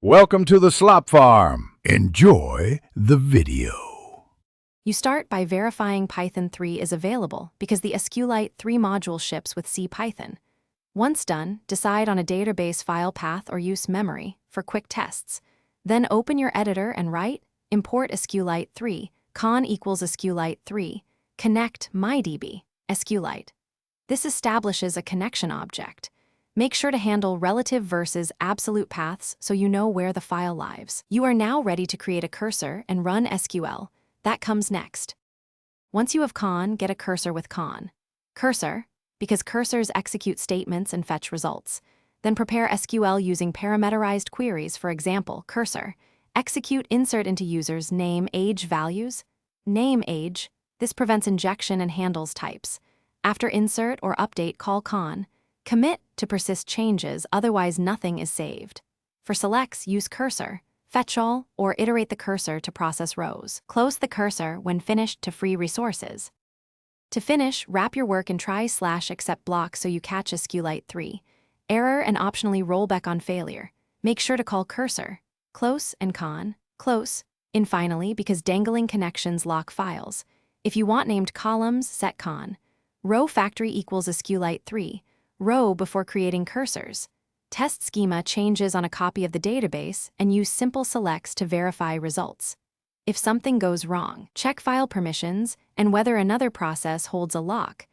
Welcome to the slop farm. Enjoy the video. You start by verifying Python 3 is available because the Sqlite 3 module ships with CPython. Once done, decide on a database file path or use memory for quick tests. Then open your editor and write, import Sqlite 3, con equals Sqlite 3, connect mydb, Sqlite. This establishes a connection object. Make sure to handle relative versus absolute paths so you know where the file lives. You are now ready to create a cursor and run SQL. That comes next. Once you have con, get a cursor with con. Cursor, because cursors execute statements and fetch results. Then prepare SQL using parameterized queries, for example, cursor. Execute insert into users name age values. Name age. This prevents injection and handles types. After insert or update, call con. Commit to persist changes, otherwise nothing is saved. For selects, use cursor, fetch all, or iterate the cursor to process rows. Close the cursor when finished to free resources. To finish, wrap your work in try/except block so you catch Sqlite 3. Error and optionally roll back on failure. Make sure to call cursor, close and con, close, in finally because dangling connections lock files. If you want named columns, set con. Row factory equals Sqlite 3. Row before creating cursors. Test schema changes on a copy of the database and use simple selects to verify results. If something goes wrong, check file permissions and whether another process holds a lock.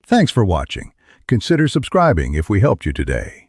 Thanks for watching. Consider subscribing if we helped you today.